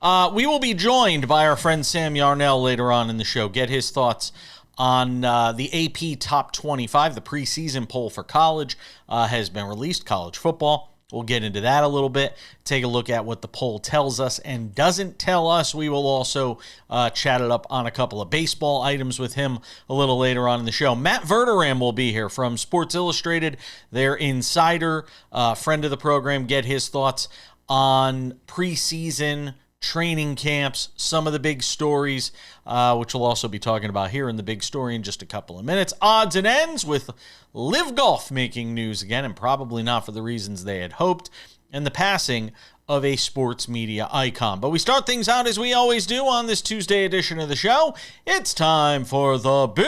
We will be joined by our friend Sam Yarnell later on in the show. Get his thoughts on the AP Top 25. The preseason poll for college has been released, college football. We'll get into that a little bit, take a look at what the poll tells us and doesn't tell us. We will also chat it up on a couple of baseball items with him a little later on in the show. Matt Verderame will be here from Sports Illustrated, their insider, friend of the program. Get his thoughts on preseason training camps, some of the big stories, which we'll also be talking about here in the big story in just a couple of minutes. Odds and ends with Live Golf making news again, and probably not for the reasons they had hoped, and the passing of a sports media icon. But we start things out as we always do on this Tuesday edition of the show. It's time for the big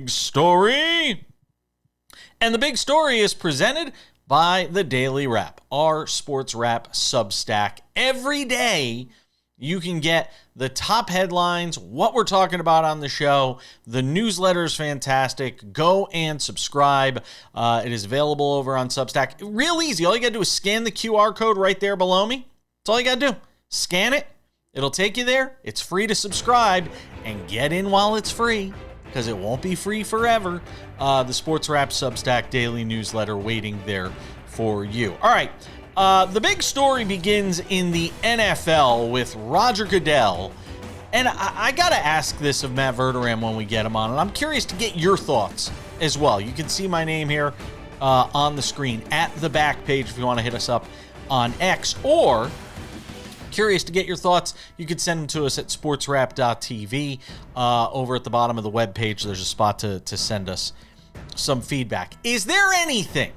story. And the big story is presented by the Daily Wrap, our SportsWrap Substack. Every day, you can get the top headlines, what we're talking about on the show. The newsletter is fantastic. Go and subscribe. It is available over on Substack. Real easy. All you got to do is scan the QR code right there below me. That's all you got to do. Scan it. It'll take you there. It's free to subscribe, and get in while it's free, because it won't be free forever. The SportsWrap Substack daily newsletter waiting there for you. All right, the big story begins in the NFL with Roger Goodell. And I got to ask this of Matt Verderame when we get him on, and I'm curious to get your thoughts as well. You can see my name here on the screen at the back page if you want to hit us up on X, or curious to get your thoughts, you can send them to us at sportswrap.tv. Over at the bottom of the webpage, there's a spot to send us some feedback. Is there anything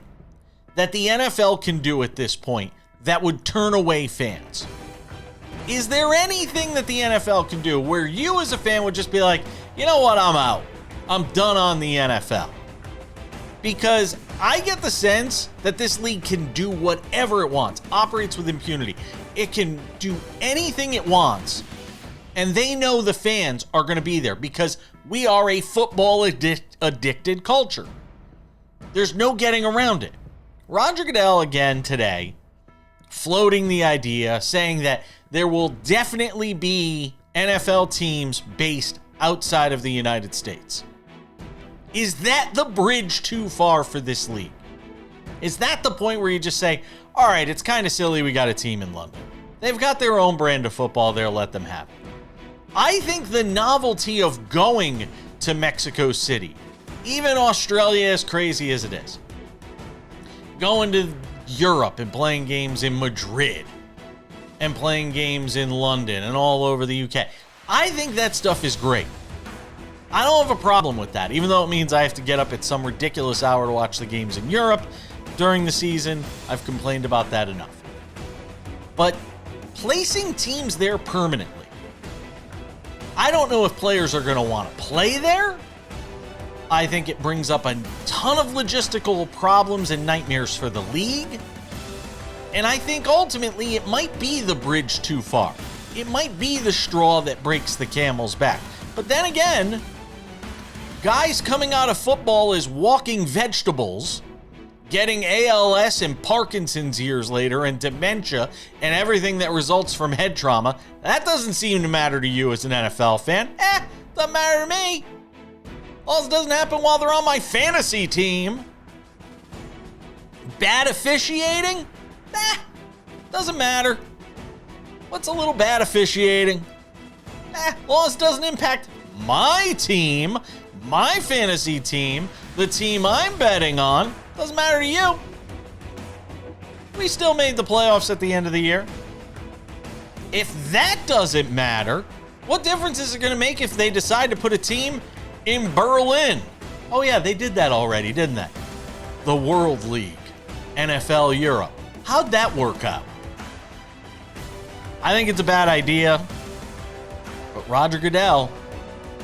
that the NFL can do at this point that would turn away fans? Is there anything that the NFL can do where you as a fan would just be like, you know what, I'm out. I'm done on the NFL? Because I get the sense that this league can do whatever it wants, operates with impunity. It can do anything it wants, and they know the fans are going to be there because we are a football addicted culture. There's no getting around it. Roger Goodell again today floating the idea, saying that there will definitely be NFL teams based outside of the United States. Is that the bridge too far for this league? Is that the point where you just say, all right, it's kind of silly we got a team in London. They've got their own brand of football there, let them have it. I think the novelty of going to Mexico City, even Australia, as crazy as it is, going to Europe and playing games in Madrid and playing games in London and all over the UK, I think that stuff is great. I don't have a problem with that, even though it means I have to get up at some ridiculous hour to watch the games in Europe during the season. I've complained about that enough. But placing teams there permanently, I don't know if players are going to want to play there. I think it brings up a ton of logistical problems and nightmares for the league. And I think ultimately it might be the bridge too far. It might be the straw that breaks the camel's back. But then again, guys coming out of football as walking vegetables, getting ALS and Parkinson's years later and dementia and everything that results from head trauma, that doesn't seem to matter to you as an NFL fan. Doesn't matter to me. All it doesn't happen while they're on my fantasy team. Bad officiating? Doesn't matter. What's a little bad officiating? As long as it doesn't impact my team, my fantasy team, the team I'm betting on, doesn't matter to you. We still made the playoffs at the end of the year. If that doesn't matter, what difference is it going to make if they decide to put a team in Berlin? Oh yeah, they did that already, didn't they? The World League, NFL Europe. How'd that work out? I think it's a bad idea. But Roger Goodell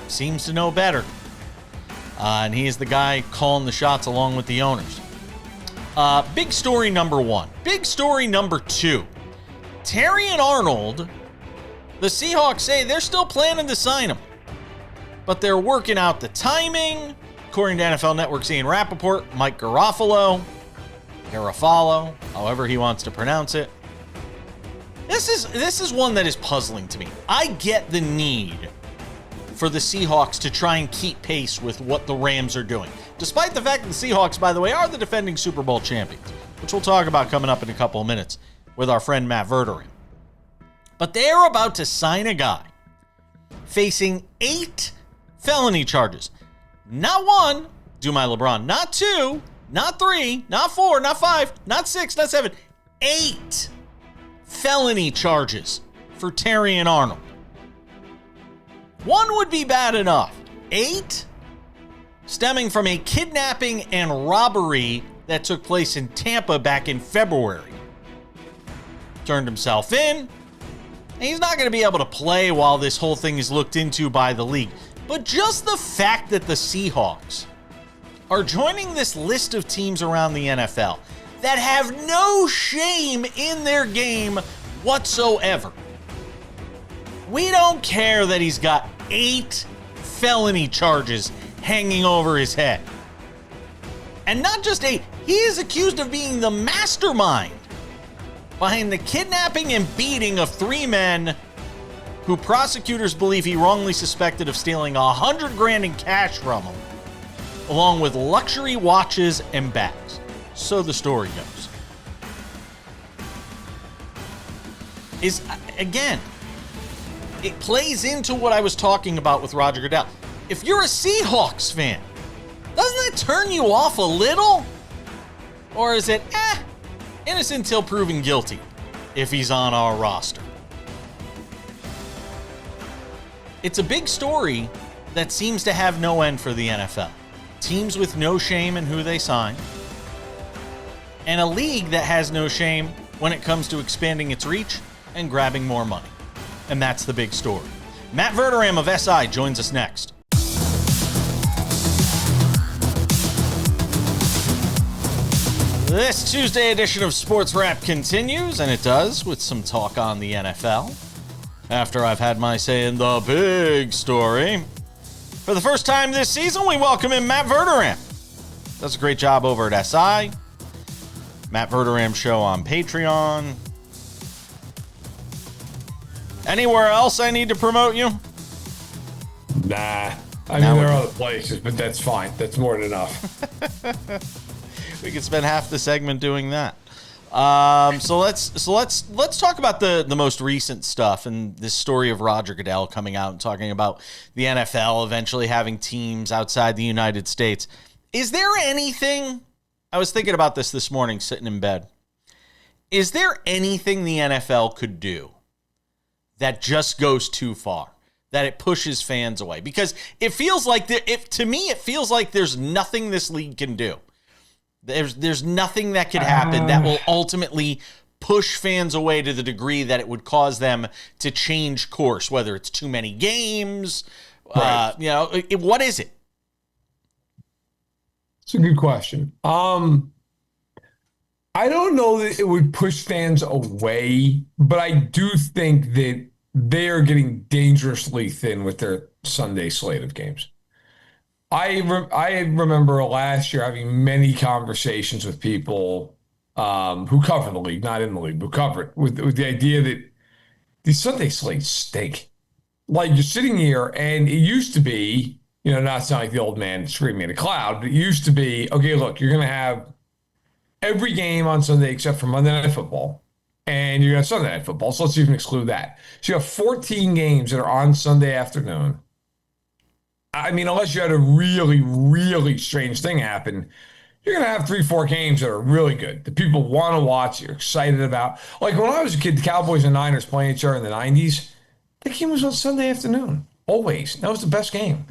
seems to know better. And he is the guy calling the shots along with the owners. Big story number one. Big story number two. Terry and Arnold, the Seahawks say they're still planning to sign him. But they're working out the timing. According to NFL Network's Ian Rappaport, Mike Garafolo, however he wants to pronounce it, This is one that is puzzling to me. I get the need for the Seahawks to try and keep pace with what the Rams are doing. Despite the fact that the Seahawks, by the way, are the defending Super Bowl champions, which we'll talk about coming up in a couple of minutes with our friend Matt Verderame. But they're about to sign a guy facing 8 felony charges. Not 1, do my LeBron, not 2, not 3, not 4, not 5, not 6, not 7, 8 felony charges for Terry and Arnold. 1 would be bad enough. 8? Stemming from a kidnapping and robbery that took place in Tampa back in February. Turned himself in. And he's not going to be able to play while this whole thing is looked into by the league. But just the fact that the Seahawks are joining this list of teams around the NFL that have no shame in their game whatsoever. We don't care that he's got 8 felony charges hanging over his head. And not just 8, he is accused of being the mastermind behind the kidnapping and beating of 3 men who prosecutors believe he wrongly suspected of stealing $100,000 in cash from them, along with luxury watches and bags. So the story goes. Again, it plays into what I was talking about with Roger Goodell. If you're a Seahawks fan, doesn't that turn you off a little? Or is it, innocent until proven guilty if he's on our roster? It's a big story that seems to have no end for the NFL. Teams with no shame in who they sign, and a league that has no shame when it comes to expanding its reach and grabbing more money. And that's the big story. Matt Verderame of SI joins us next. This Tuesday edition of SportsWrap continues, and it does with some talk on the NFL. After I've had my say in the big story, for the first time this season, we welcome in Matt Verderame. Does a great job over at SI. Matt Verderame Show on Patreon. Anywhere else I need to promote you? Nah. I mean, there are other places, but that's fine. That's more than enough. We could spend half the segment doing that. So let's talk about the most recent stuff and this story of Roger Goodell coming out and talking about the NFL eventually having teams outside the United States. Is there anything, I was thinking about this morning sitting in bed, is there anything the NFL could do that just goes too far, that it pushes fans away? Because it feels like, to me, it feels like there's nothing this league can do. There's nothing that could happen that will ultimately push fans away to the degree that it would cause them to change course, whether it's too many games, right. What is it? It's a good question. I don't know that it would push fans away, but I do think that they are getting dangerously thin with their Sunday slate of games. I remember last year having many conversations with people who cover the league, not in the league, but cover it, with the idea that these Sunday slates stink. Like, you're sitting here, and it used to be, not sound like the old man screaming at a cloud, but it used to be, okay, look, you're going to have every game on Sunday except for Monday Night Football, and you're going to have Sunday Night Football, so let's even exclude that. So you have 14 games that are on Sunday afternoon. I mean, unless you had a really, really strange thing happen, you're going to have 3-4 games that are really good, that people want to watch, you're excited about. Like, when I was a kid, the Cowboys and Niners playing each other in the 90s, that game was on Sunday afternoon, always. That was the best game.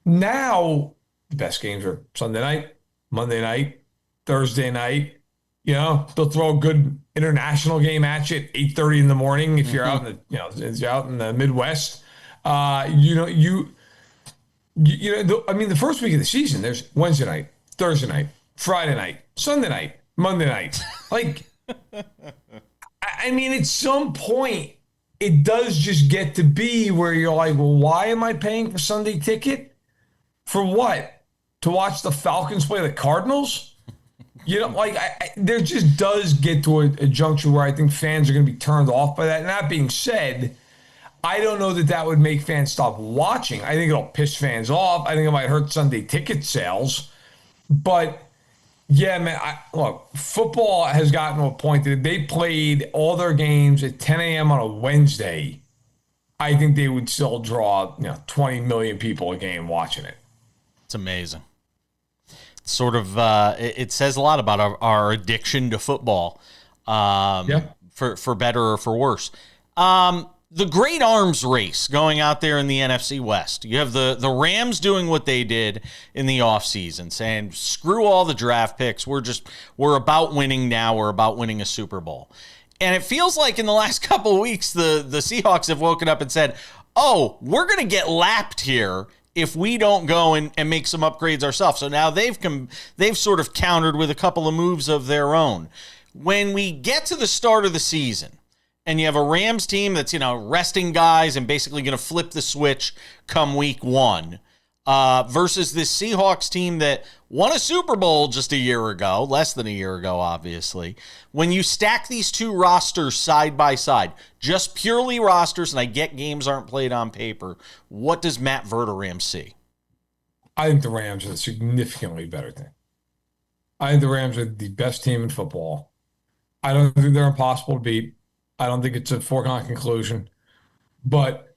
Now, the best games are Sunday night, Monday night, Thursday night. They'll throw a good international game at you at 8:30 in the morning if you're out in the Midwest. The first week of the season, there's Wednesday night, Thursday night, Friday night, Sunday night, Monday night. Like, I mean, at some point, it does just get to be where you're like, well, why am I paying for Sunday ticket? For what? To watch the Falcons play the Cardinals? Like there just does get to a juncture where I think fans are going to be turned off by that. And that being said, I don't know that would make fans stop watching. I think it'll piss fans off. I think it might hurt Sunday ticket sales. But yeah, man, look, football has gotten to a point that if they played all their games at 10 a.m. on a Wednesday, I think they would still draw 20 million people a game watching it. It's amazing. It's sort of it says a lot about our addiction to football, for better or for worse. The great arms race going out there in the NFC West. You have the Rams doing what they did in the offseason, saying, screw all the draft picks. We're about winning now. We're about winning a Super Bowl. And it feels like in the last couple of weeks, the Seahawks have woken up and said, oh, we're going to get lapped here if we don't go and make some upgrades ourselves. So now they've sort of countered with a couple of moves of their own. When we get to the start of the season, and you have a Rams team that's, resting guys and basically going to flip the switch come week one, versus this Seahawks team that won a Super Bowl just a year ago, less than a year ago, obviously. When you stack these two rosters side by side, just purely rosters, and I get games aren't played on paper, what does Matt Verderame see? I think the Rams are a significantly better team. I think the Rams are the best team in football. I don't think they're impossible to beat. I don't think it's a foregone conclusion. But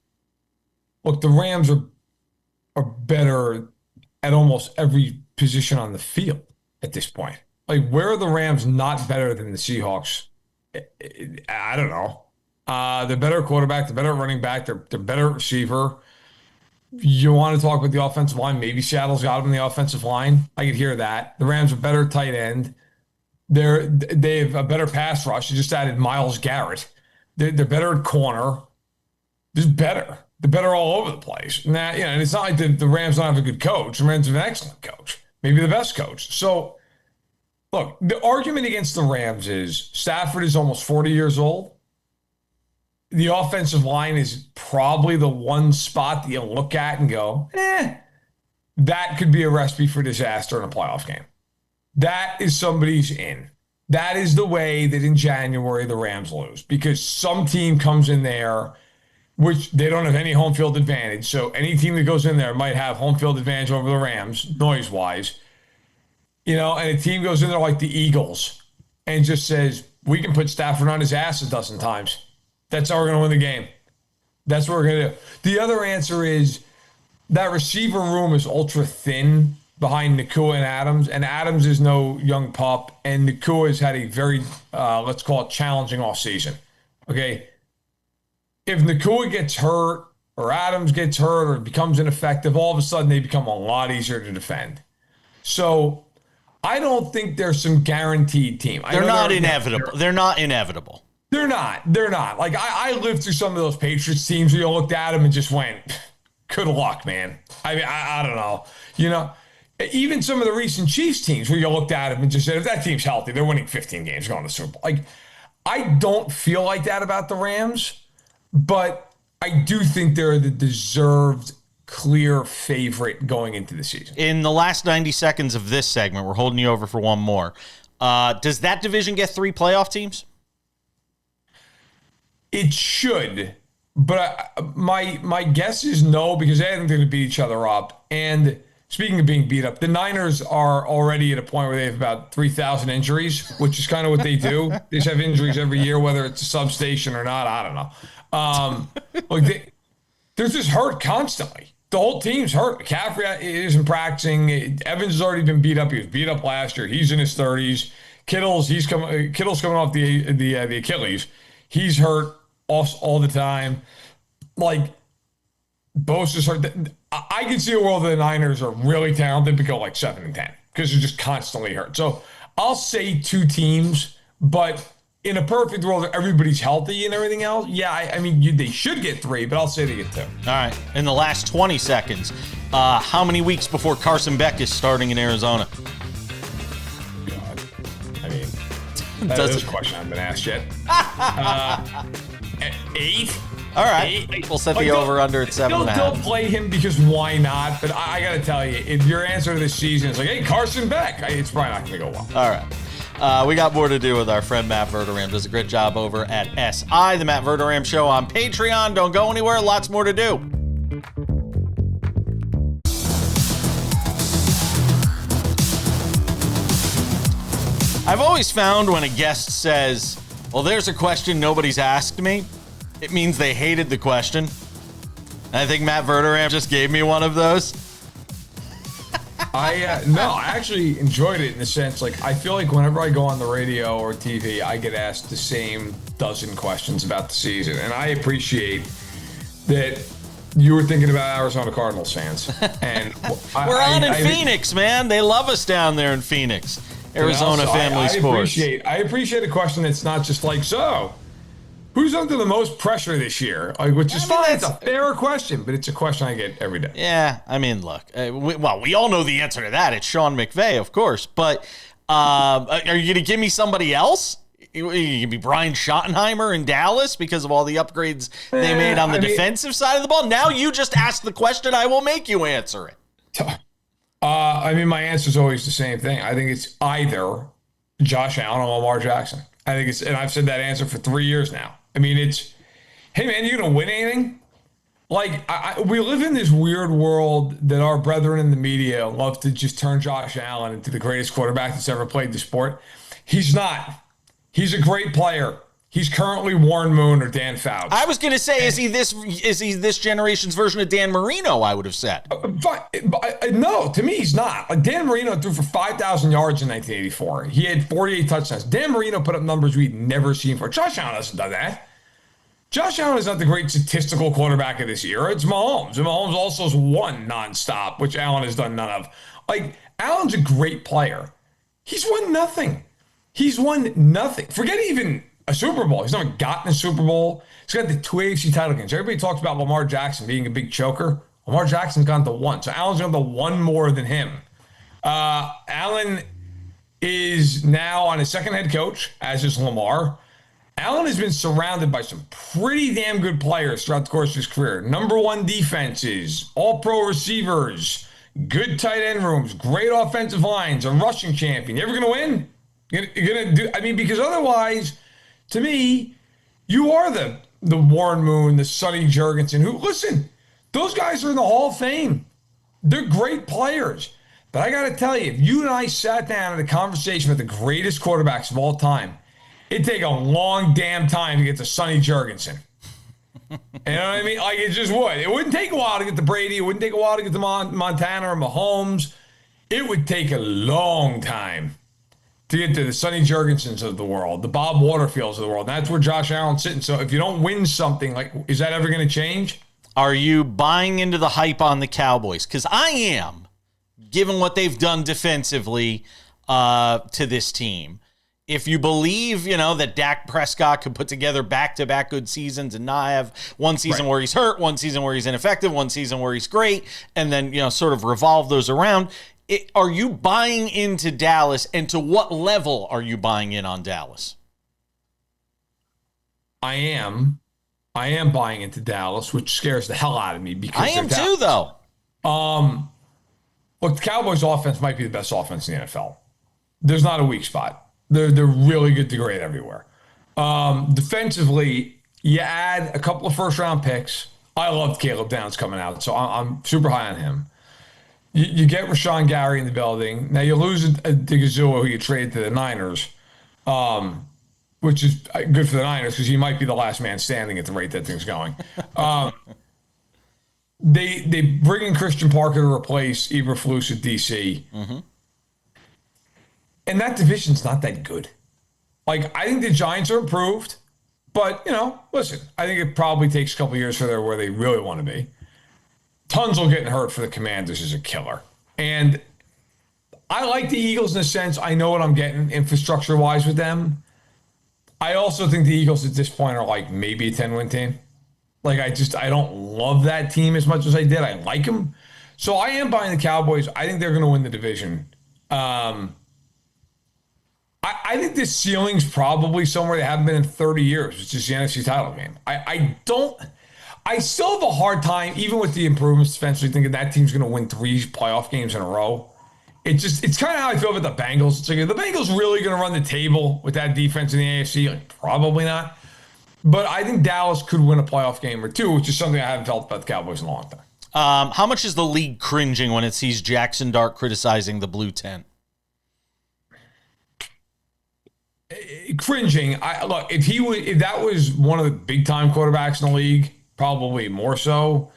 look, the Rams are better at almost every position on the field at this point. Like, where are the Rams not better than the Seahawks? I don't know. They're better quarterback, they're better running back, they're better receiver. You want to talk about the offensive line? Maybe Seattle's got them in the offensive line. I could hear that. The Rams are better tight end. They have a better pass rush. You just added Myles Garrett. They're better at corner. Just better. They're better all over the place. And and it's not like the Rams don't have a good coach. The Rams have an excellent coach, maybe the best coach. So, look, the argument against the Rams is Stafford is almost 40 years old. The offensive line is probably the one spot that you look at and go, that could be a recipe for disaster in a playoff game. That is somebody's in. That is the way that in January the Rams lose, because some team comes in there, which they don't have any home field advantage. So any team that goes in there might have home field advantage over the Rams, noise-wise. And a team goes in there like the Eagles and just says, we can put Stafford on his ass a dozen times. That's how we're going to win the game. That's what we're going to do. The other answer is that receiver room is ultra thin behind Nakua and Adams is no young pup, and Nakua has had a very, let's call it, challenging offseason. Okay? If Nakua gets hurt or Adams gets hurt or becomes ineffective, all of a sudden they become a lot easier to defend. So I don't think there's some guaranteed team. They're not inevitable. They're not inevitable. They're not. Like, I lived through some of those Patriots teams where you looked at them and just went, good luck, man. I mean, I don't know. Even some of the recent Chiefs teams where you looked at them and just said, if that team's healthy, they're winning 15 games going to the Super Bowl. Like, I don't feel like that about the Rams, but I do think they're the deserved, clear favorite going into the season. In the last 90 seconds of this segment, we're holding you over for one more. Does that division get 3 playoff teams? It should, but my guess is no, because they're going to beat each other up. And speaking of being beat up, the Niners are already at a point where they have about 3,000 injuries, which is kind of what they do. They just have injuries every year, whether it's a substation or not. I don't know. They're just hurt constantly. The whole team's hurt. McCaffrey isn't practicing. Evans has already been beat up. He was beat up last year. He's in his 30s. Kittle's coming off the Achilles. He's hurt all the time. Like, Bosa's hurt. I can see a world where the Niners are really talented but go like 7-10 because they're just constantly hurt. So I'll say 2 teams, but in a perfect world where everybody's healthy and everything else, I mean, they should get 3, but I'll say they get 2. All right. In the last 20 seconds, how many weeks before Carson Beck is starting in Arizona? God. I mean, that's a question I haven't been asked yet. 8? All right. We'll set the over-under at 7.5. Don't play him because why not? But I got to tell you, if your answer to this season is like, hey, Carson Beck, it's probably not going to go well. All right. We got more to do with our friend Matt Verderame. Does a great job over at SI, the Matt Verderame Show on Patreon. Don't go anywhere. Lots more to do. I've always found when a guest says, well, there's a question nobody's asked me, it means they hated the question. And I think Matt Verderame just gave me one of those. I actually enjoyed it in the sense, like, I feel like whenever I go on the radio or TV, I get asked the same dozen questions about the season. And I appreciate that you were thinking about Arizona Cardinals fans. And we're on in Phoenix, man. They love us down there in Phoenix. Arizona Family Sports. I appreciate a question that's not just like, so, who's under the most pressure this year? Which is fine. It's a fair question, but it's a question I get every day. Yeah, I mean, look, we all know the answer to that. It's Sean McVay, of course. But are you going to give me somebody else? You can be Brian Schottenheimer in Dallas because of all the upgrades they made on the defensive side of the ball. Now you just ask the question. I will make you answer it. My answer is always the same thing. I think it's either Josh Allen or Lamar Jackson. I think it's, and I've said that answer for 3 years now. I mean, it's, hey man, you gonna win anything? Like, we live in this weird world that our brethren in the media love to just turn Josh Allen into the greatest quarterback that's ever played the sport. He's not. He's a great player. He's currently Warren Moon or Dan Fouts. I was going to say, is he this generation's version of Dan Marino, I would have said. No, to me, he's not. Like, Dan Marino threw for 5,000 yards in 1984. He had 48 touchdowns. Dan Marino put up numbers we'd never seen before. Josh Allen hasn't done that. Josh Allen is not the great statistical quarterback of this year. It's Mahomes. And Mahomes also has won nonstop, which Allen has done none of. Like, Allen's a great player. He's won nothing. Forget even a Super Bowl. He's never gotten a Super Bowl. He's got the 2 AFC title games. Everybody talks about Lamar Jackson being a big choker. Lamar Jackson's gone to 1. So Allen's gone to 1 more than him. Allen is now on his second head coach, as is Lamar. Allen has been surrounded by some pretty damn good players throughout the course of his career. Number 1 defenses, all-pro receivers, good tight end rooms, great offensive lines, a rushing champion. You ever going to win? You're going to do, I mean, because otherwise, to me, you are the Warren Moon, the Sonny Jurgensen, who, listen, those guys are in the Hall of Fame. They're great players. But I got to tell you, if you and I sat down in a conversation with the greatest quarterbacks of all time, it'd take a long damn time to get to Sonny Jurgensen. You know what I mean? Like, it just would. It wouldn't take a while to get to Brady. It wouldn't take a while to get to Montana or Mahomes. It would take a long time to get to the Sonny Jurgensens of the world, the Bob Waterfields of the world. And that's where Josh Allen's sitting. So if you don't win something, like, is that ever going to change? Are you buying into the hype on the Cowboys? Because I am, given what they've done defensively to this team. If you believe, that Dak Prescott could put together back-to-back good seasons and not have one season where he's hurt, one season where he's ineffective, one season where he's great, and then, sort of revolve those around, are you buying into Dallas, and to what level are you buying in on Dallas? I am buying into Dallas, which scares the hell out of me. Because I am too, though. Look, the Cowboys' offense might be the best offense in the NFL. There's not a weak spot. They're really good to great everywhere. Defensively, you add a couple of first-round picks. I loved Caleb Downs coming out, so I'm super high on him. You get Rashawn Gary in the building. Now you lose a Digazua who you traded to the Niners, which is good for the Niners because he might be the last man standing at the rate that thing's going. They bring in Christian Parker to replace Eberflus at DC. Mm-hmm. And that division's not that good. Like, I think the Giants are improved, but, listen, I think it probably takes a couple years for them where they really want to be. Tunzel getting hurt for the Commanders is a killer. And I like the Eagles in a sense. I know what I'm getting infrastructure-wise with them. I also think the Eagles at this point are like maybe a 10-win team. Like, I don't love that team as much as I did. I like them. So I am buying the Cowboys. I think they're going to win the division. I think this ceiling's probably somewhere they haven't been in 30 years, which is the NFC title game. I don't I still have a hard time, even with the improvements defensively, thinking that team's going to win 3 playoff games in a row. It's kind of how I feel about the Bengals. It's like, are the Bengals really going to run the table with that defense in the AFC? Like, probably not. But I think Dallas could win a playoff game or 2, which is something I haven't felt about the Cowboys in a long time. How much is the league cringing when it sees Jackson Dart criticizing the blue tent? Cringing. Look, if that was one of the big time quarterbacks in the league, probably more so.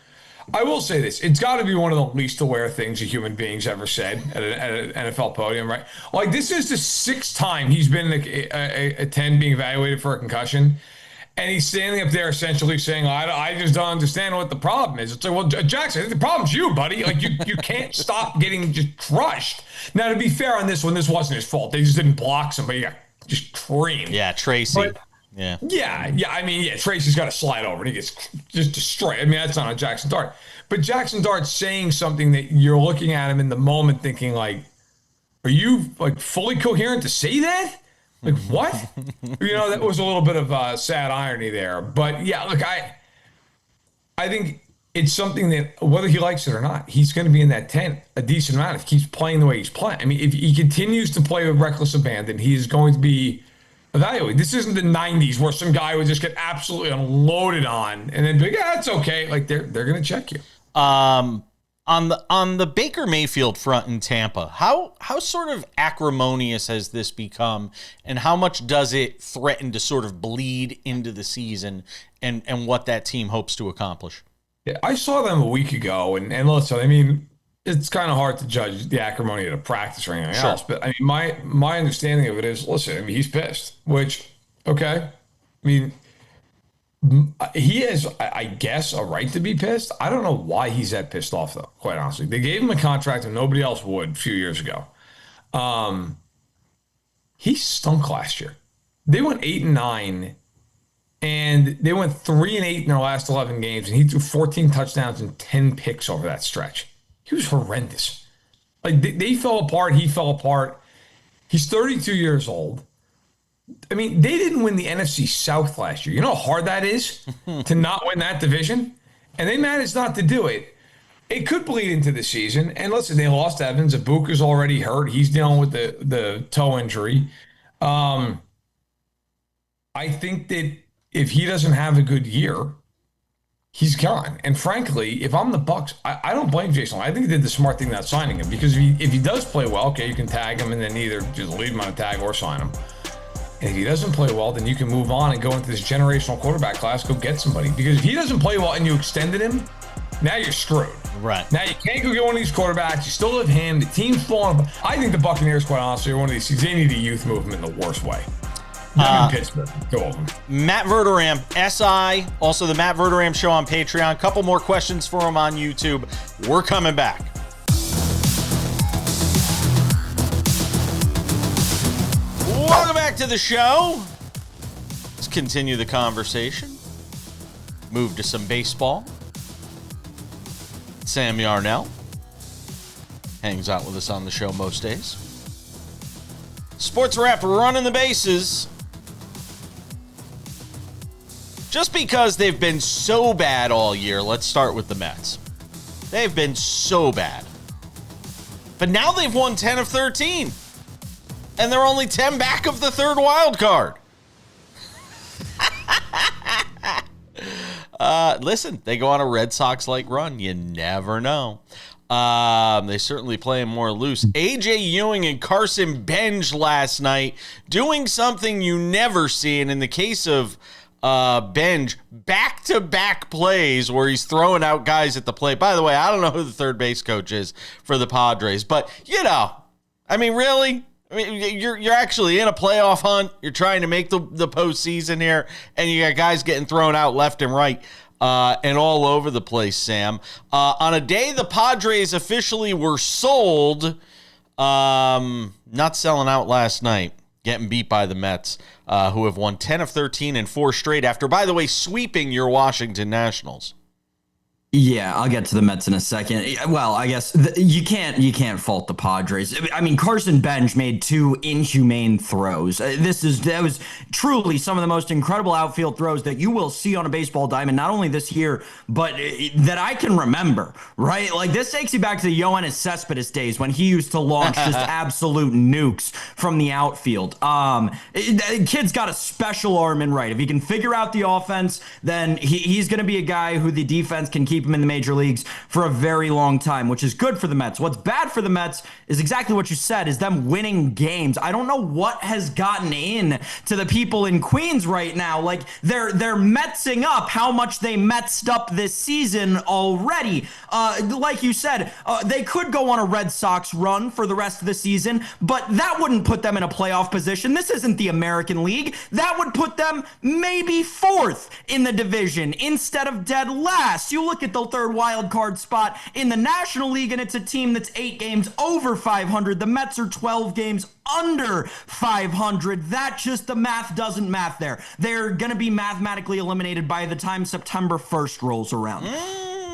I will say this: it's got to be one of the least aware things a human being's ever said at an NFL podium, right? Like, this is the 6th time he's been a 10 being evaluated for a concussion, and he's standing up there essentially saying, "I just don't understand what the problem is." It's like, well, Jackson, the problem's you, buddy. Like, you can't stop getting just crushed. Now, to be fair on this one, this wasn't his fault. They just didn't block somebody. He got just creamed. Yeah, Tracy. But, Yeah. I mean, Tracy's got to slide over and he gets just destroyed. I mean, that's not a Jackson Dart. But Jackson Dart's saying something that you're looking at him in the moment thinking, like, are you, like, fully coherent to say that? Like, what? That was a little bit of sad irony there. But, yeah, look, I think it's something that, whether he likes it or not, he's going to be in that tent a decent amount if he keeps playing the way he's playing. I mean, if he continues to play with reckless abandon, he is going to be evaluate. This isn't the 90s where some guy would just get absolutely unloaded on and then be like, yeah, it's okay. Like, they're going to check you. On the Baker Mayfield front in Tampa, how sort of acrimonious has this become, and how much does it threaten to sort of bleed into the season and what that team hopes to accomplish? Yeah, I saw them a week ago, and listen, I mean, it's kind of hard to judge the acrimony at a practice or anything else, but I mean, my understanding of it is, listen, I mean, he's pissed, which, okay. I mean, he has, I guess, a right to be pissed. I don't know why he's that pissed off, though, quite honestly. They gave him a contract and nobody else would a few years ago. He stunk last year. They went 8-9, and they went 3-8 in their last 11 games, and he threw 14 touchdowns and 10 picks over that stretch. He was horrendous. Like, they fell apart. He fell apart. He's 32 years old. I mean, they didn't win the NFC South last year. You know how hard that is to not win that division? And they managed not to do it. It could bleed into the season. And listen, they lost Evans. Ibuka's already hurt. He's dealing with the toe injury. I think that if he doesn't have a good year, he's gone. And frankly, if I'm the Bucs, I don't blame Jason. I think he did the smart thing not signing him, because if he does play well, okay, you can tag him and then either just leave him on a tag or sign him. And if he doesn't play well, then you can move on and go into this generational quarterback class, go get somebody. Because if he doesn't play well and you extended him, now you're screwed. Right. Now you can't go get one of these quarterbacks. You still have him. The team's falling apart. I think the Buccaneers, quite honestly, are one of these teams. They need a youth movement in the worst way. Not in Pittsburgh. Two of them. Matt Verderame, SI, also the Matt Verderame Show on Patreon. Couple more questions for him on YouTube. We're coming back. Welcome back to the show. Let's continue the conversation. Move to some baseball. Sam Yarnell hangs out with us on the show most days. SportsWrap running the bases. Just because they've been so bad all year, let's start with the Mets. They've been so bad. But now they've won 10 of 13. And they're only 10 back of the third wild card. Listen, they go on a Red Sox-like run. You never know. They certainly play him more loose. A.J. Ewing and Carson Benj last night doing something you never see. And in the case of Benj, back-to-back plays where he's throwing out guys at the plate. By the way, I don't know who the third base coach is for the Padres. But, I mean, really? I mean, you're actually in a playoff hunt. You're trying to make the postseason here, and you got guys getting thrown out left and right and all over the place, Sam. On a day the Padres officially were sold, not selling out last night, getting beat by the Mets, who have won 10 of 13 and 4 straight after, by the way, sweeping your Washington Nationals. Yeah, I'll get to the Mets in a second. Well, I guess you can't fault the Padres. I mean, Carson Bench made two inhumane throws. That was truly some of the most incredible outfield throws that you will see on a baseball diamond, not only this year, but that I can remember. Right, like this takes you back to the Yoenis Cespedes days when he used to launch just absolute nukes from the outfield. Kid's got a special arm and right. If he can figure out the offense, then he's going to be a guy who the defense can keep him in the major leagues for a very long time, which is good for the Mets. What's bad for the Mets is exactly what you said, is them winning games. I don't know what has gotten in to the people in Queens right now. Like they're Metsing up how much they Metsed up this season already. Like you said, they could go on a Red Sox run for the rest of the season, but that wouldn't put them in a playoff position. This isn't the American League. That would put them maybe fourth in the division instead of dead last. You look at the third wild card spot in the National League, and it's a team that's 8 games over 500. The Mets are 12 games under 500. That just, the math doesn't math there. They're going to be mathematically eliminated by the time September 1st rolls around.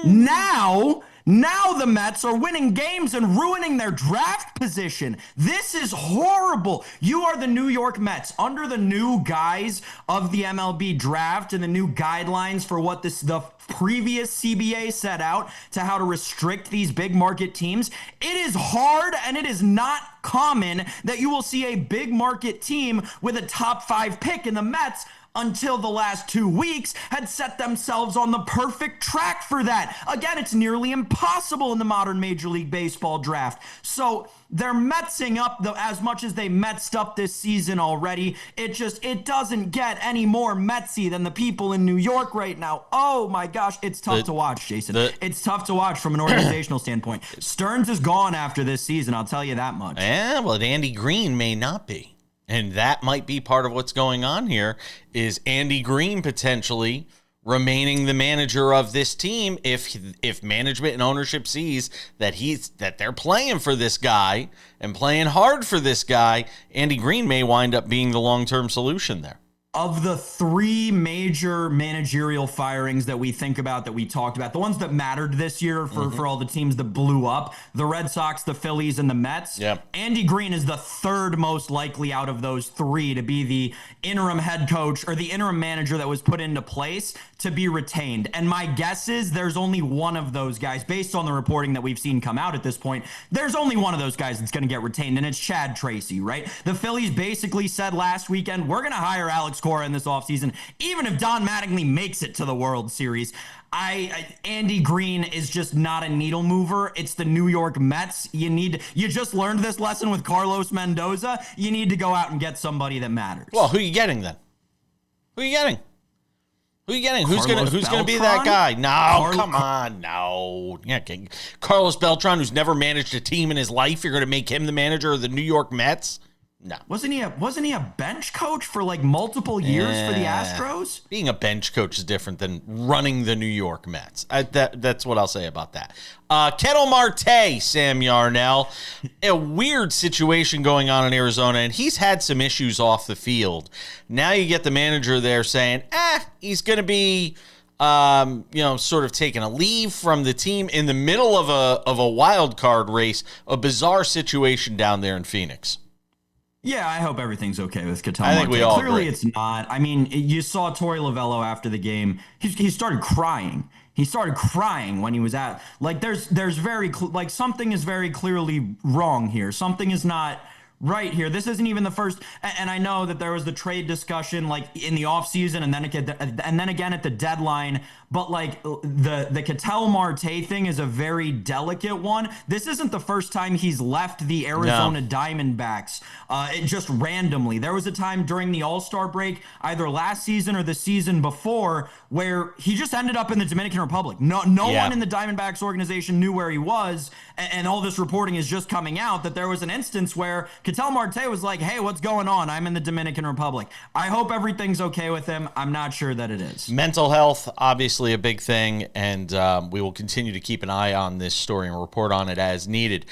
Now the Mets are winning games and ruining their draft position. This is horrible. You are the New York Mets under the new guise of the MLB draft and the new guidelines for what the previous CBA set out to how to restrict these big market teams. It is hard, and it is not common that you will see a big market team with a top 5 pick, in the Mets until the last 2 weeks had set themselves on the perfect track for that. Again, it's nearly impossible in the modern Major League Baseball draft. So they're Metsing up as much as they Metsed up this season already. It doesn't get any more Metsy than the people in New York right now. Oh my gosh, it's tough to watch, Jason. It's tough to watch from an organizational standpoint. Stearns is gone after this season, I'll tell you that much. Yeah, well, Andy Green may not be. And that might be part of what's going on here, is Andy Green potentially remaining the manager of this team if management and ownership sees that they're playing for this guy and playing hard for this guy. Andy Green may wind up being the long-term solution there. Of the 3 major managerial firings that we think about, that we talked about, the ones that mattered this year for all the teams that blew up, the Red Sox, the Phillies, and the Mets, Andy Green is the 3rd most likely out of those 3 to be the interim head coach or the interim manager that was put into place to be retained. And my guess is there's only one of those guys, based on the reporting that we've seen come out at this point, there's only one of those guys that's going to get retained, and it's Chad Tracy, right? The Phillies basically said last weekend, we're going to hire Alex Cora in this offseason, even if Don Mattingly makes it to the World Series. Andy Green is just not a needle mover. It's the New York Mets. You just learned this lesson with Carlos Mendoza. You need to go out and get somebody that matters. Well, who are you getting then? Who are you getting? Who's gonna be that guy? No, come on, no. Yeah, Carlos Beltran, who's never managed a team in his life. You're gonna make him the manager of the New York Mets? No. Wasn't he a bench coach for like multiple years for the Astros? Being a bench coach is different than running the New York Mets. That's what I'll say about that. Ketel Marte, Sam Yarnell, a weird situation going on in Arizona, and he's had some issues off the field. Now you get the manager there saying, he's going to be, sort of taking a leave from the team in the middle of a wild card race, a bizarre situation down there in Phoenix. Yeah, I hope everything's okay with Ketel I Marte. think we all Clearly agree. It's not. I mean, you saw Torey Lovello after the game. He started crying. He started crying when he was at, like, there's very, something is very clearly wrong here. Something is not right here. This isn't even the first, and I know that there was the trade discussion like in the offseason and then again at the deadline, but like the Ketel Marte thing is a very delicate one. This isn't the first time he's left the Arizona Diamondbacks just randomly. There was a time during the All-Star break, either last season or the season before, where he just ended up in the Dominican Republic. No one in the Diamondbacks organization knew where he was, and all this reporting is just coming out that there was an instance where Ketel Marte was like, hey, what's going on? I'm in the Dominican Republic. I hope everything's okay with him. I'm not sure that it is. Mental health, obviously a big thing, and we will continue to keep an eye on this story and report on it as needed.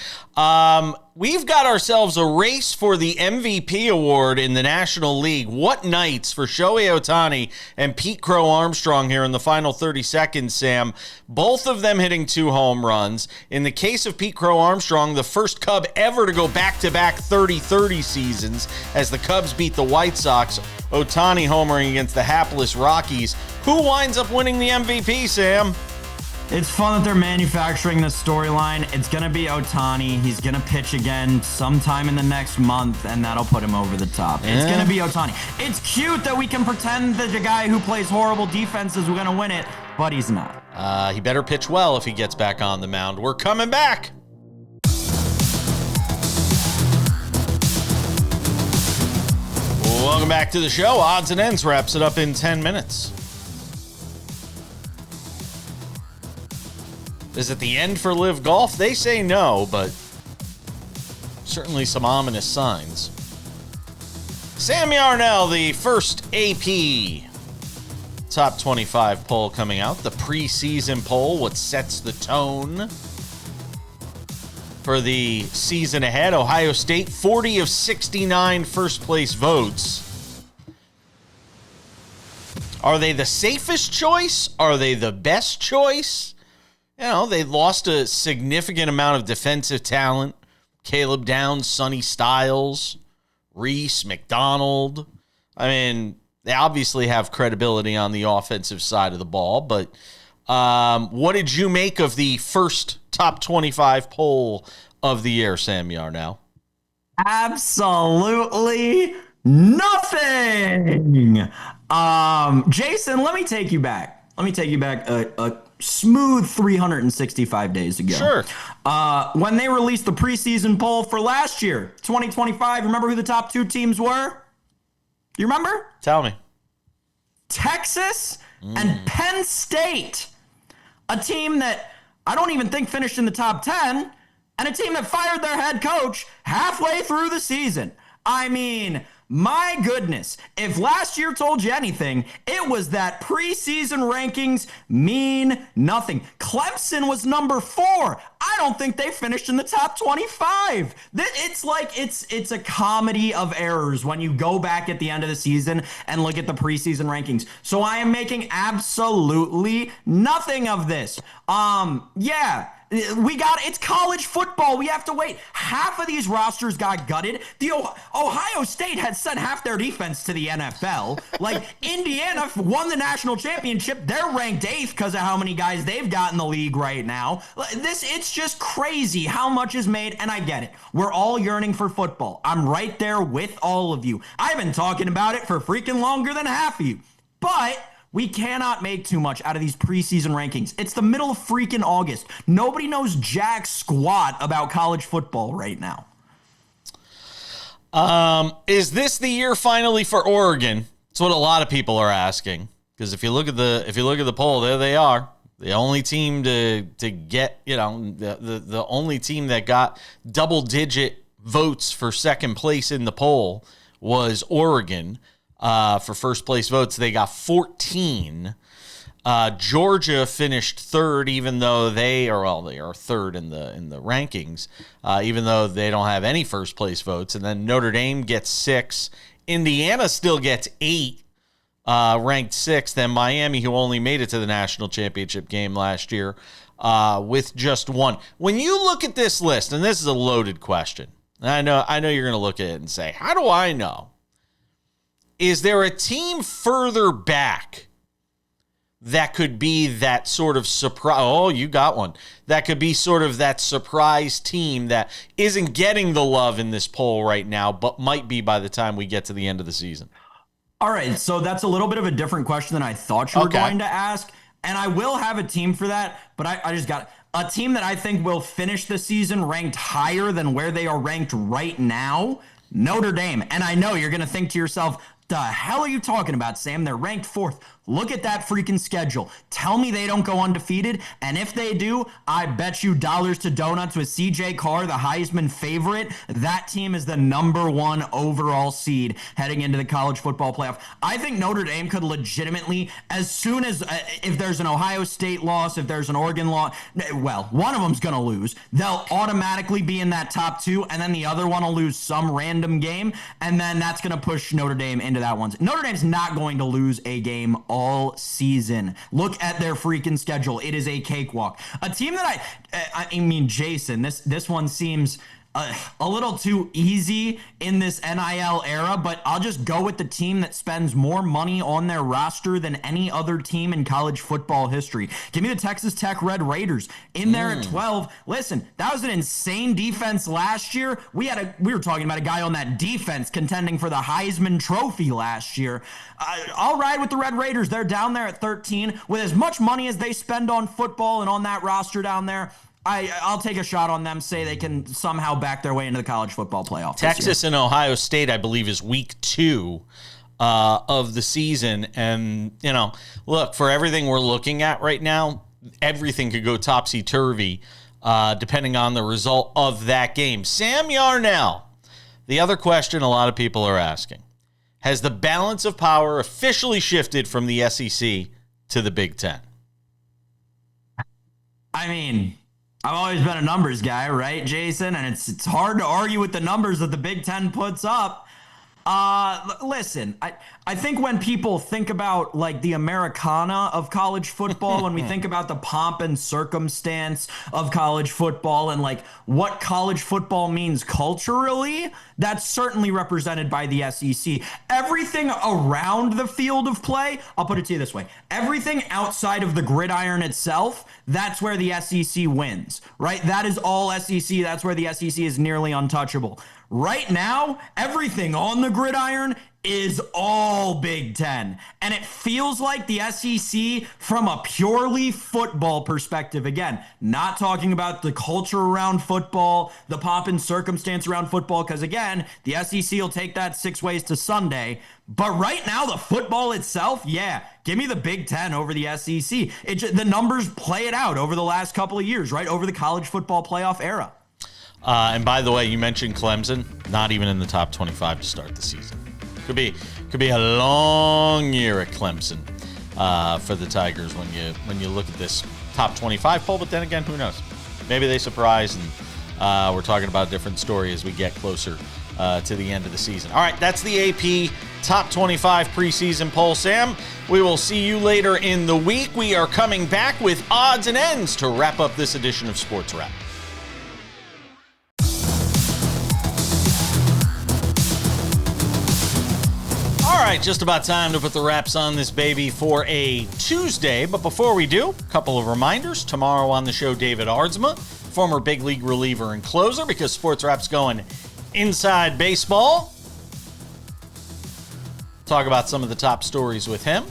we've got ourselves a race for the MVP award in the National League. What nights for Shohei Ohtani and Pete Crow Armstrong here in the final 30 seconds, Sam. Both of them hitting 2 home runs. In the case of Pete Crow Armstrong, the first Cub ever to go back-to-back 30-30 seasons as the Cubs beat the White Sox. Ohtani homering against the hapless Rockies. Who winds up winning the MVP, Sam? It's fun that they're manufacturing this storyline. It's going to be Ohtani. He's going to pitch again sometime in the next month, and that'll put him over the top. It's going to be Ohtani. It's cute that we can pretend that the guy who plays horrible defense is going to win it, but he's not. He better pitch well if he gets back on the mound. We're coming back. Welcome back to the show. Odds and Ends wraps it up in 10 minutes. Is it the end for Live Golf? They say no, but certainly some ominous signs. Sam Yarnell, the first AP Top 25 poll coming out. The preseason poll, what sets the tone for the season ahead. Ohio State, 40 of 69 first-place votes. Are they the safest choice? Are they the best choice? You know, they lost a significant amount of defensive talent. Caleb Downs, Sonny Styles, Reese, McDonald. I mean, they obviously have credibility on the offensive side of the ball, but what did you make of the first top 25 poll of the year, Sam Yarnell? Absolutely nothing. Jason, let me take you back. A smooth 365 days ago. Sure. When they released the preseason poll for last year, 2025, remember who the top 2 teams were? You remember? Tell me. Texas and Penn State. A team that I don't even think finished in the top 10, and a team that fired their head coach halfway through the season. I mean, my goodness, if last year told you anything, it was that preseason rankings mean nothing. Clemson was number 4. I don't think they finished in the top 25. It's like it's a comedy of errors when you go back at the end of the season and look at the preseason rankings. So I am making absolutely nothing of this. It's college football. We have to wait. Half of these rosters got gutted. The Ohio State had sent half their defense to the NFL. Like, Indiana won the national championship. They're ranked 8th because of how many guys they've got in the league right now. It's just crazy how much is made, and I get it. We're all yearning for football. I'm right there with all of you. I've been talking about it for freaking longer than half of you. But we cannot make too much out of these preseason rankings. It's the middle of freaking August. Nobody knows jack squat about college football right now. Is this the year finally for Oregon? That's what a lot of people are asking. Because if you look at the poll, there they are. The only team to get, the only team that got double-digit votes for second place in the poll was Oregon. For first place votes, they got 14. Georgia finished 3rd, even though they are 3rd in the rankings, even though they don't have any first place votes. And then Notre Dame gets 6. Indiana still gets 8, ranked 6th. And Miami, who only made it to the national championship game last year, with just 1. When you look at this list, and this is a loaded question, and I know you're going to look at it and say, how do I know? Is there a team further back that could be that sort of surprise? Oh, you got one. That could be sort of that surprise team that isn't getting the love in this poll right now, but might be by the time we get to the end of the season. All right, so that's a little bit of a different question than I thought you were going to ask, and I will have a team for that, but I just got a team that I think will finish the season ranked higher than where they are ranked right now, Notre Dame. And I know you're going to think to yourself, the hell are you talking about, Sam? They're ranked 4th. Look at that freaking schedule. Tell me they don't go undefeated. And if they do, I bet you dollars to donuts with CJ Carr, the Heisman favorite. That team is the #1 overall seed heading into the college football playoff. I think Notre Dame could legitimately, as soon as, if there's an Ohio State loss, if there's an Oregon loss, well, one of them's going to lose. They'll automatically be in that top 2, and then the other one will lose some random game, and then that's going to push Notre Dame into that one. Notre Dame's not going to lose a game all season. Look at their freaking schedule. It is a cakewalk. A team that I mean, Jason, this one seems a little too easy in this NIL era, but I'll just go with the team that spends more money on their roster than any other team in college football history. Give me the Texas Tech Red Raiders in there at 12. Listen, that was an insane defense last year. We were talking about a guy on that defense contending for the Heisman Trophy last year. I'll ride with the Red Raiders. They're down there at 13 with as much money as they spend on football and on that roster down there. I'll take a shot on them, say they can somehow back their way into the college football playoff. Texas and Ohio State, I believe, is week 2 of the season. And, look, for everything we're looking at right now, everything could go topsy-turvy depending on the result of that game. Sam Yarnell, the other question a lot of people are asking, has the balance of power officially shifted from the SEC to the Big Ten? I mean, I've always been a numbers guy, right, Jason? And it's hard to argue with the numbers that the Big Ten puts up. Listen, I think when people think about like the Americana of college football, when we think about the pomp and circumstance of college football and like what college football means culturally, that's certainly represented by the SEC. Everything around the field of play, I'll put it to you this way, everything outside of the gridiron itself, that's where the SEC wins, right? That is all SEC. That's where the SEC is nearly untouchable. Right now, everything on the gridiron is all Big Ten. And it feels like the SEC, from a purely football perspective, again, not talking about the culture around football, the pomp and circumstance around football, because again, the SEC will take that 6 ways to Sunday. But right now, the football itself, yeah, give me the Big Ten over the SEC. The numbers play it out over the last couple of years, right? Over the college football playoff era. And by the way, you mentioned Clemson, not even in the top 25 to start the season. Could be a long year at Clemson for the Tigers when you look at this top 25 poll. But then again, who knows? Maybe they surprise, and we're talking about a different story as we get closer to the end of the season. All right, that's the AP top 25 preseason poll, Sam. We will see you later in the week. We are coming back with odds and ends to wrap up this edition of SportsWrap. All right, just about time to put the wraps on this baby for a Tuesday. But before we do, a couple of reminders. Tomorrow on the show, David Aardsma, former big league reliever and closer, because SportsWrap's going inside baseball. Talk about some of the top stories with him.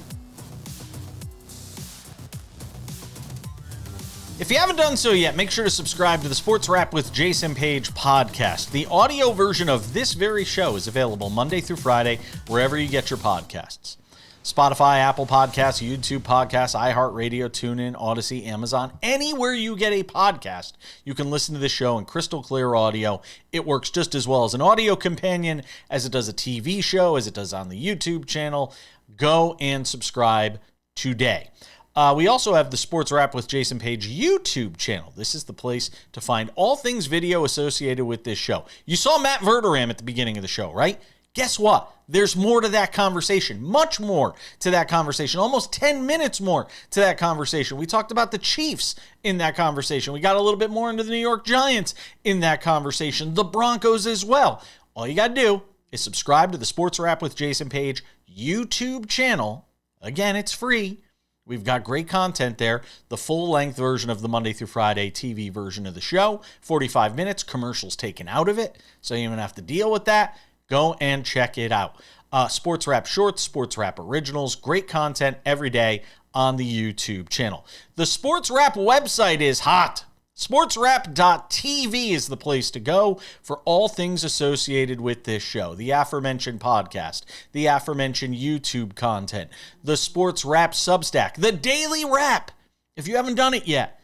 If you haven't done so yet, make sure to subscribe to the Sports Wrap with Jason Page podcast. The audio version of this very show is available Monday through Friday, wherever you get your podcasts. Spotify, Apple Podcasts, YouTube Podcasts, iHeartRadio, TuneIn, Odyssey, Amazon. Anywhere you get a podcast, you can listen to this show in crystal clear audio. It works just as well as an audio companion as it does a TV show, as it does on the YouTube channel. Go and subscribe today. We also have the Sports Wrap with Jason Page YouTube channel. This is the place to find all things video associated with this show. You saw Matt Verderame at the beginning of the show, right? Guess what? There's more to that conversation, much more to that conversation, almost 10 minutes more to that conversation. We talked about the Chiefs in that conversation. We got a little bit more into the New York Giants in that conversation, the Broncos as well. All you got to do is subscribe to the Sports Wrap with Jason Page YouTube channel. Again, it's free. We've got great content there. The full-length version of the Monday through Friday TV version of the show, 45 minutes, commercials taken out of it, so you don't have to deal with that. Go and check it out. Sports Wrap Shorts, Sports Wrap Originals, great content every day on the YouTube channel. The Sports Wrap website is hot. SportsWrap.tv is the place to go for all things associated with this show. The aforementioned podcast, the aforementioned YouTube content, the Sports Wrap Substack, the Daily Wrap. If you haven't done it yet,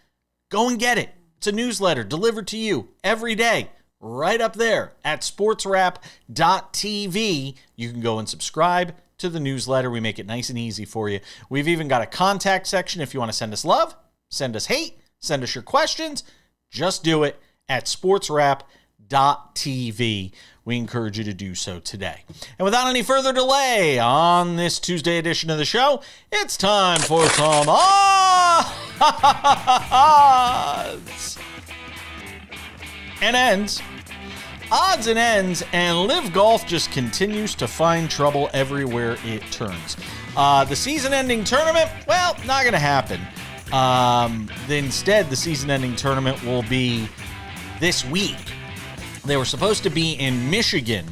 go and get it. It's a newsletter delivered to you every day, right up there at SportsWrap.tv. You can go and subscribe to the newsletter. We make it nice and easy for you. We've even got a contact section if you want to send us love, send us hate, send us your questions. Just do it at sportswrap.tv. We encourage you to do so today. And without any further delay, on this Tuesday edition of the show, it's time for some odds and ends. Odds and ends, and Live Golf just continues to find trouble everywhere it turns. The season-ending tournament, well, not going to happen. Instead, the season-ending tournament will be this week. They were supposed to be in Michigan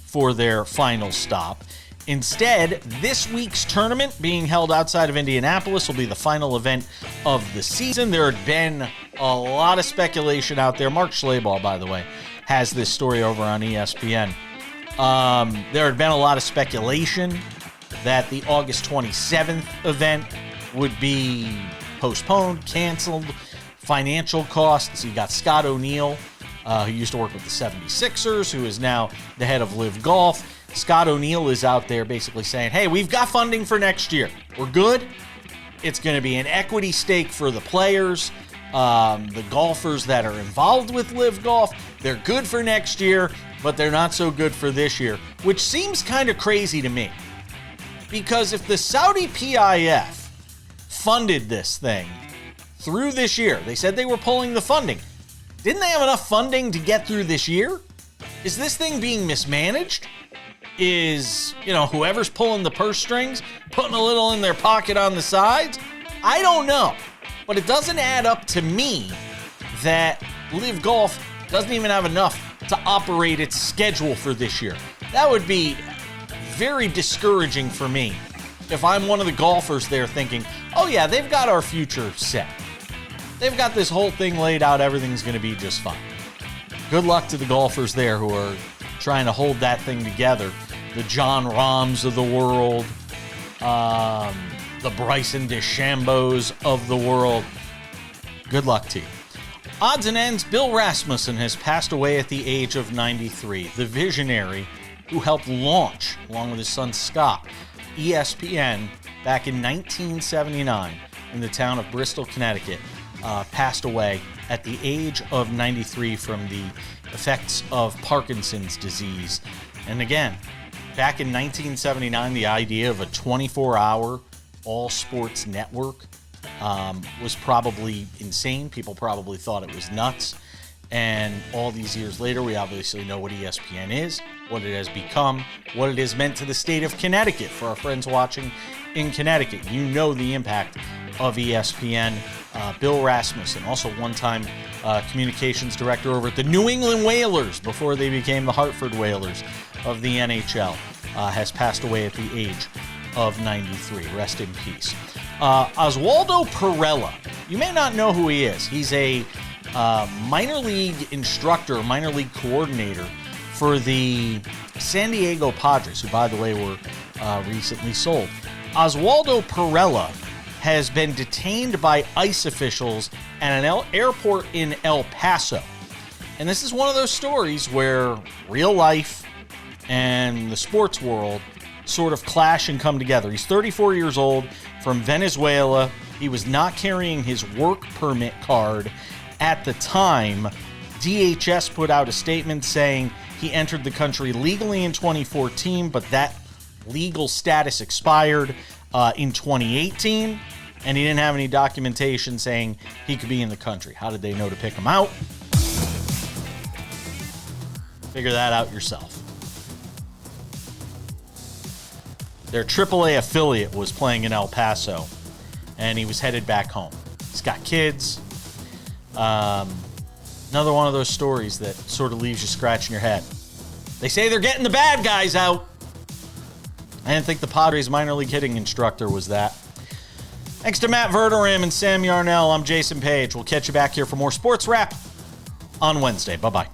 for their final stop. Instead, this week's tournament, being held outside of Indianapolis, will be the final event of the season. There had been a lot of speculation out there. Mark Schlabach, by the way, has this story over on ESPN. There had been a lot of speculation that the August 27th event would be postponed, canceled, financial costs. You got Scott O'Neill, who used to work with the 76ers, who is now the head of Live Golf. Scott O'Neill is out there basically saying, hey, we've got funding for next year. We're good. It's going to be an equity stake for the players, the golfers that are involved with Live Golf. They're good for next year, but they're not so good for this year, which seems kind of crazy to me. Because if the Saudi PIF funded this thing through this year, they said they were pulling the funding. Didn't they have enough funding to get through this year? Is this thing being mismanaged? Is, whoever's pulling the purse strings putting a little in their pocket on the sides? I don't know. But it doesn't add up to me that Live Golf doesn't even have enough to operate its schedule for this year. That would be very discouraging for me if I'm one of the golfers there thinking, oh yeah, they've got our future set. They've got this whole thing laid out. Everything's going to be just fine. Good luck to the golfers there who are trying to hold that thing together. The John Rahms of the world, the Bryson DeChambos of the world. Good luck to you. Odds and ends, Bill Rasmussen has passed away at the age of 93. The visionary who helped launch, along with his son Scott, ESPN back in 1979 in the town of Bristol, Connecticut, passed away at the age of 93 from the effects of Parkinson's disease. And again, back in 1979, the idea of a 24-hour all-sports network was probably insane. People probably thought it was nuts. And all these years later, we obviously know what ESPN is, what it has become, what it has meant to the state of Connecticut. For our friends watching in Connecticut, you know the impact of ESPN. Bill Rasmussen, also one-time communications director over at the New England Whalers before they became the Hartford Whalers of the NHL, has passed away at the age of 93. Rest in peace. Oswaldo Perella, you may not know who he is. He's a minor league instructor, minor league coordinator for the San Diego Padres, who, by the way, were recently sold. Oswaldo Perella has been detained by ICE officials at an airport in El Paso. And this is one of those stories where real life and the sports world sort of clash and come together. He's 34 years old, from Venezuela. He was not carrying his work permit card at the time. DHS put out a statement saying he entered the country legally in 2014, but that legal status expired in 2018, and he didn't have any documentation saying he could be in the country. How did they know to pick him out? Figure that out yourself. Their AAA affiliate was playing in El Paso, and he was headed back home. He's got kids. Another one of those stories that sort of leaves you scratching your head. They say they're getting the bad guys out. I didn't think the Padres minor league hitting instructor was that. Thanks to Matt Verderame and Sam Yarnell. I'm Jason Page. We'll catch you back here for more Sports Wrap on Wednesday. Bye-bye.